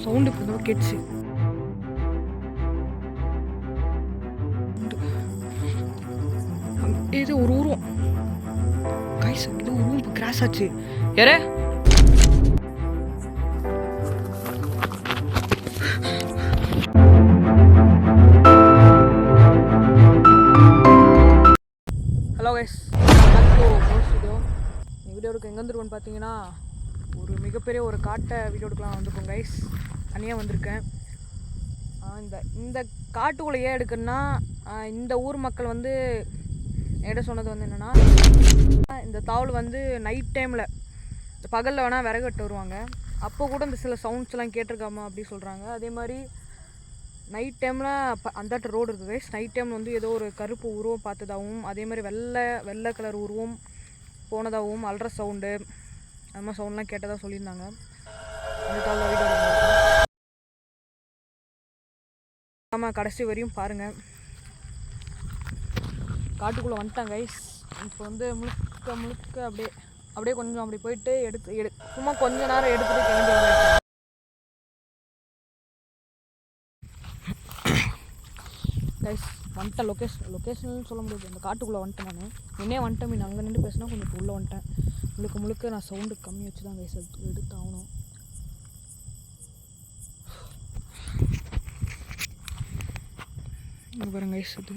Sound இப்போ தான் கேட்டுச்சு. இது ஒரு உருவம் கைஸ், இது உருவம் இப்போ கிராஸ் ஆச்சு. யாரே ஹலோ கைஸ், வீடியோ எடுக்க எங்கே வந்துருக்கோன்னு பார்த்தீங்கன்னா, ஒரு மிகப்பெரிய ஒரு காட்டை வீடியோ எடுக்கலாம் வந்திருக்கோம் கைஸ். தனியாக வந்திருக்கேன். இந்த காட்டுக்குள்ளே ஏன் எடுக்குன்னா, இந்த ஊர் மக்கள் வந்து என்கிட்ட சொன்னது வந்து என்னென்னா, இந்த தாவல் வந்து நைட் டைமில் பகலில் வேணால் விறகு வெட்ட வருவாங்க. அப்போ கூட இந்த சில சவுண்ட்ஸ்லாம் கேட்டிருக்காமா அப்படி சொல்கிறாங்க. அதே மாதிரி நைட் டைமில் அந்த ரோடு இருக்குது கைஸ். நைட் டைம் வந்து ஏதோ ஒரு கருப்பு உருவம் பார்த்ததாகவும், அதே மாதிரி வெள்ளை கலர் உருவம் போனதாகவும், அல்ற சவுண்டு அது மாதிரி சவுண்ட்லாம் கேட்டதாக சொல்லியிருந்தாங்க. அந்த தாவல் வீடியோ ஆமாம், கடைசி வரையும் பாருங்கள். காட்டுக்குள்ளே வந்துட்டாங்க கைஸ். இப்போ வந்து முழுக்க அப்படியே கொஞ்சம் அப்படி போயிட்டு சும்மா கொஞ்ச நேரம் எடுத்துகிட்டு கிளம்பி வந்துட்டேன் கைஸ். வந்துட்டேன். லொக்கேஷன் சொல்ல முடியாது, அந்த காட்டுக்குள்ளே வந்துட்டேன். நான் என்னே வந்துட்டேன். மீன் அங்கே நின்று பேசினா கொஞ்சம் இப்போ உள்ளே வந்துட்டேன். முழுக்க நான் சவுண்டு கம்மி வச்சு தான் கைஸ் எடுத்து ஆகணும். பாருங்க கைஸ், இது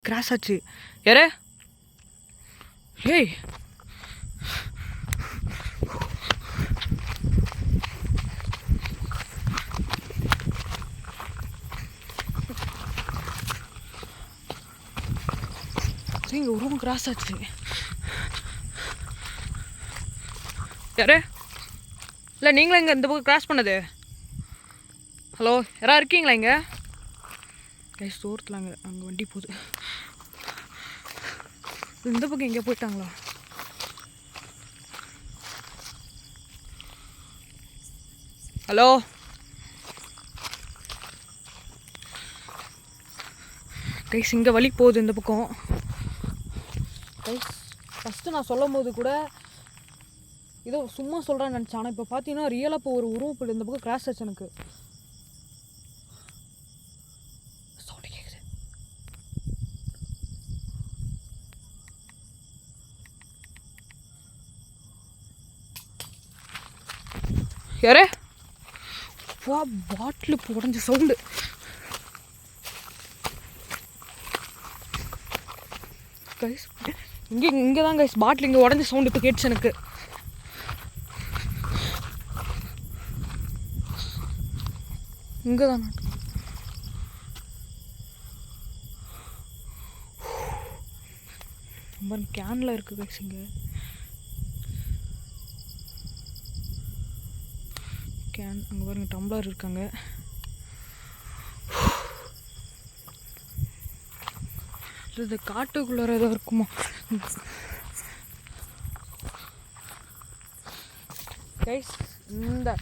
கிராஸ் ஆச்சு. யாரே ஏய், இங்கே உருவம் கிராஸ் ஆச்சு. யாரே இல்லை, நீங்களா இங்கே இந்த பக்கம் கிராஸ் பண்ணது? ஹலோ, யாராவது இருக்கீங்களா இங்கே? கைஸ் தூரத்தில் அங்கே வண்டி போகுது. இந்த பக்கம் எங்கே போயிட்டாங்களா? ஹலோ, கைஸ் இங்கே வழி போகுது இந்த பக்கம். கைஸ் ஃபஸ்ட்டு நான் சொல்லும் போது கூட ஏதோ சும்மா சொல்கிறேன்னு நினச்சேன். ஆனால் இப்போ பார்த்தீங்கன்னா ரியலாக இப்போ ஒரு உருவம் இந்த பக்கம் கிராஸ் ஆச்சு. எனக்கு சவுண்டு கேட்குது. யாரே வா, பாட்டில் இப்போ உடஞ்ச சவுண்டு. கைஸ் இங்கே தான் கைஸ் பாட்டில் இங்கே உடஞ்ச சவுண்டு இப்போ கேட்டுச்சு எனக்கு. இங்கே தான் கேனில் இருக்குது கைஸ். இங்கே கேன், அங்கே பாருங்க டம்ளர் இருக்காங்க. இது காட்டுக்குள்ளார ஏதோ இருக்குமா? கைஸ் இந்த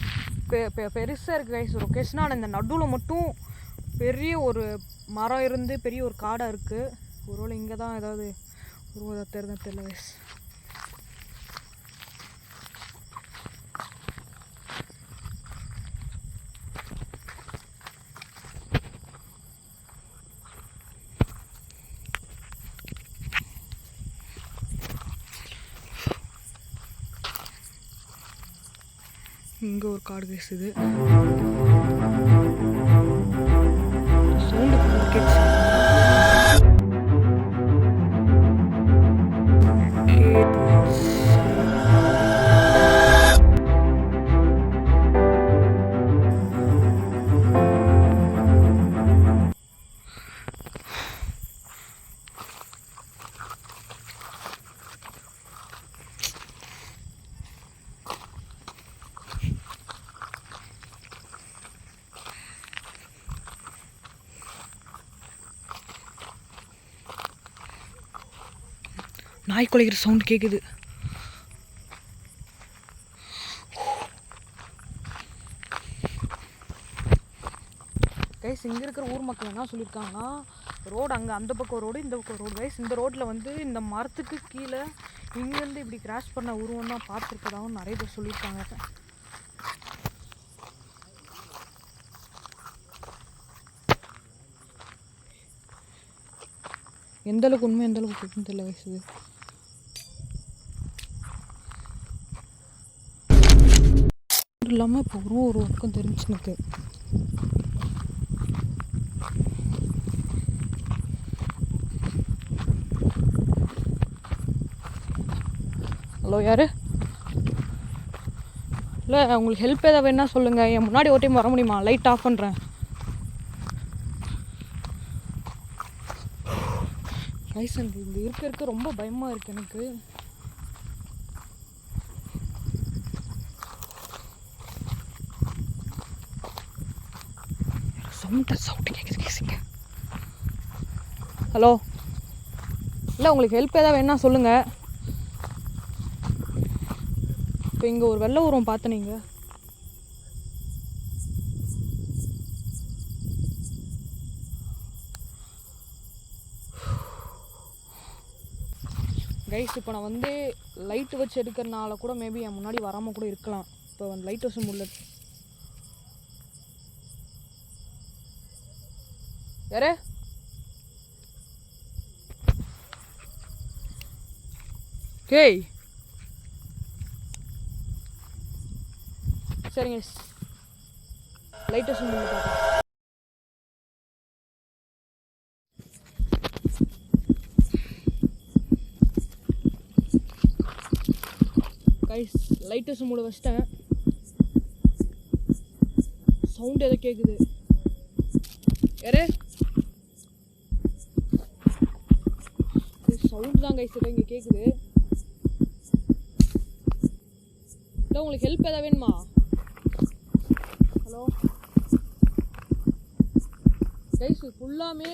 பெருசாக இருக்குது கைஸ் லொக்கேஷனாக. ஆனால் இந்த நடுவில் மட்டும் பெரிய ஒரு மரம் இருந்து பெரிய ஒரு காடாக இருக்குது. ஒருவேளை இங்கே தான் ஏதாவது உருவம் தெரியல கைஸ். இங்கே ஒரு காடு கைஸ். இது சவுண்டு கேட்டுச்சு. நாய் குலைக்கிற சவுண்ட் கேட்குது. கைஸ் இங்கே இருக்கிற ஊர் மக்கள் என்ன சொல்லியிருக்காங்கன்னா, ரோடு அங்கே அந்த பக்கம் ரோடு இந்த பக்கம் ரோடு. கைஸ் இந்த ரோட்டில் வந்து இந்த மரத்துக்கு கீழே இங்கேருந்து இப்படி கிராஸ் பண்ண உருவம் தான் பார்த்துருக்கதாகவும் நிறைய பேர் சொல்லியிருக்காங்க. எந்தளவுக்கு உண்மை எந்தளவுக்கு இருக்குன்னு தெரியல கைஸ். இது இல்லாமல் இப்போ ஒரு பக்கம் தெரிஞ்சு எனக்கு. ஹலோ யார்? இல்லை உங்களுக்கு ஹெல்ப் ஏதாவது வேணா சொல்லுங்கள். என் முன்னாடி ஒரு டைம் வர முடியுமா? லைட் ஆஃப் பண்ணுறேன். கைஸ் எனக்கு இங்கே இருக்க ரொம்ப பயமாக இருக்குது எனக்கு. சவுண்டு கேட்குது கேஸுங்க. ஹலோ இல்லை உங்களுக்கு ஹெல்ப் ஏதாவது வேணா சொல்லுங்கள். இப்போ இங்கே ஒரு வெள்ளை உருவம் பார்த்தனீங்க. கைஸ் இப்போ நான் வந்து லைட்டு வச்சு எடுக்கிறனால கூட மேபி என் முன்னாடி வராமல் கூட இருக்கலாம். இப்போ வந்து லைட் வச்சு முடியல. யாரு? கேய் சரிங்க லைட் வச்சு முடியல பார்க்கலாம். கைஸ் லைட் வச்சு மூட வச்சிட்டேன். சவுண்ட் எதை கேட்குது? யாரு? சவுண்ட் தான் கைஸ் ஏதோ இங்கே கேட்குது. இல்லை உங்களுக்கு ஹெல்ப் ஏதாவது வேணுமா? ஹலோ கைஸ் ஃபுல்லாமே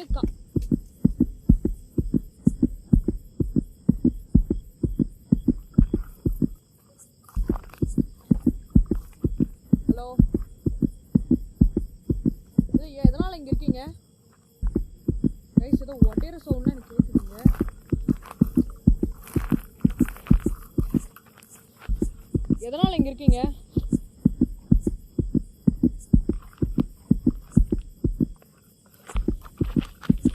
ஹலோ எதனால் இங்கே இருக்கீங்க? கைஸ் ஏதோ ஒட்டேற சவுண்ட் எனக்கு கேட்குதுங்க. எதனால் இங்கே இருக்கீங்க?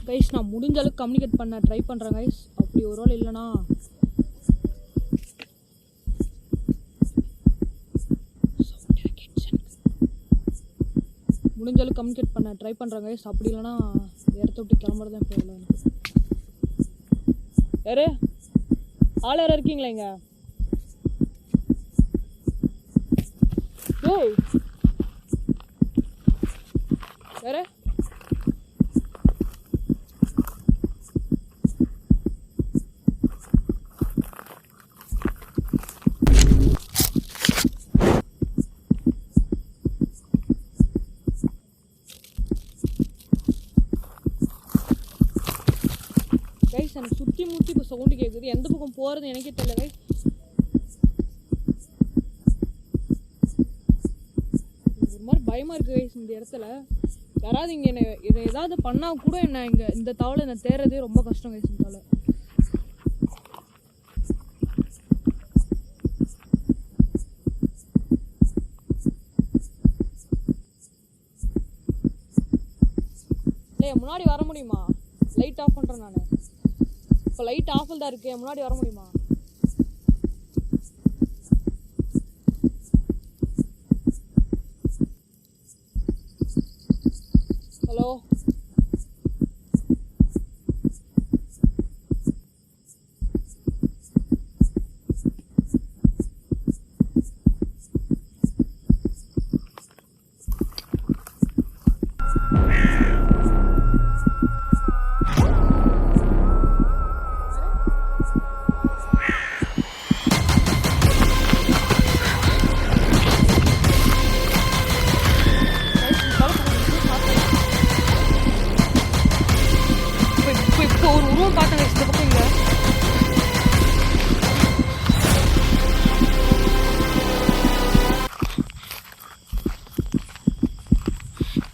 கைஸ் நான் முடிஞ்ச அளவுக்கு கம்யூனிகேட் பண்ண ட்ரை பண்ணுறேன் கைஸ். அப்படி ஒரு வேளை இல்லைனா முடிஞ்ச அளவுக்கு கம்யூனிகேட் பண்ண ட்ரை பண்ணுறேன் கைஸ். அப்படி இல்லைனா இடத்த விட்டு கிளம்புறதான் இப்போ இல்லை எனக்கு. யாரு ஆள் யாரும் இருக்கீங்களா இங்கே? ஏய் யாரு? கைஸ் எனக்கு சுற்றி முற்றி இப்போ சவுண்டு கேட்குது. எந்த பக்கம் போகிறது எனக்கே தெரியல கைஸ். ஒரு மாதிரி பயமாக இருக்குது கைஸ் இந்த இடத்துல. யாராவது இங்கே என்னை இதை ஏதாவது பண்ணால் கூட என்ன இங்கே இந்த தவளை என்னை தேடுறதே ரொம்ப கஷ்டம் கைஸ். இந்த தவளை இல்லை முன்னாடி வர முடியுமா? லைட் ஆஃப் பண்ணுறேன் நான். இப்போ லைட் ஆஃபில் தான் இருக்குது. முன்னாடி வர முடியுமா? ஹலோ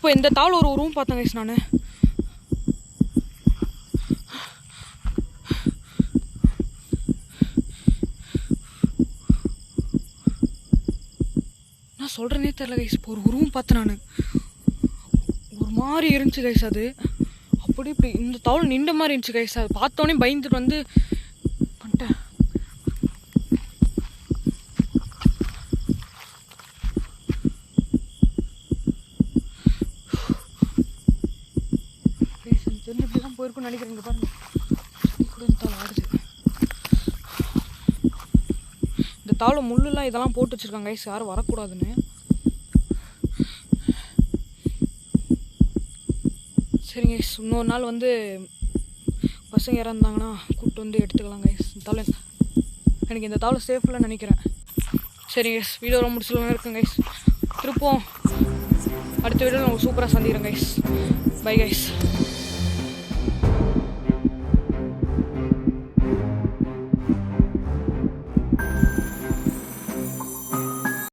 இப்போ இந்த தாவல் ஒரு ரூம் பார்த்தேன் கைஸ். நான் சொல்கிறேனே தெரில கைஸ். இப்போ ஒரு ரூம் பார்த்தேன் நான். ஒரு மாதிரி இருந்துச்சு கைஸ். அது அப்படி இப்படி இந்த தவளை நின்ற மாதிரி இருந்துச்சு கைஸ். அது பார்த்தோன்னே பயந்துட்டு வந்து பண்ணிட்டேன். கைஸ் எனக்கு தெரிஞ்சு இப்படி தான் போயிருக்குன்னு நினைக்கிறேன். இங்கே பாருங்க, செடி கூட இந்த தவளை ஆடுது. இந்த தவளை முள்ளுலாம் இதெல்லாம் போட்டு வச்சுருக்காங்க கைஸ், யாரும் வரக்கூடாதுன்னு. சரிங்க கைஸ், இன்னொரு நாள் வந்து பசங்க இறந்தாங்கன்னா கூப்பிட்டு வந்து எடுத்துக்கலாம் கைஸ். தவளை எனக்கு இந்த தவளை சேஃப்லாம் நினைக்கிறேன். சரிங்க கைஸ், வீடியோ ரொம்ப முடிச்சலாம் இருக்குங்க கைஸ். திருப்போம் அடுத்த வீடியோவில் நான் சூப்பராக சந்திக்கிறேன் கைஸ். Bye guys.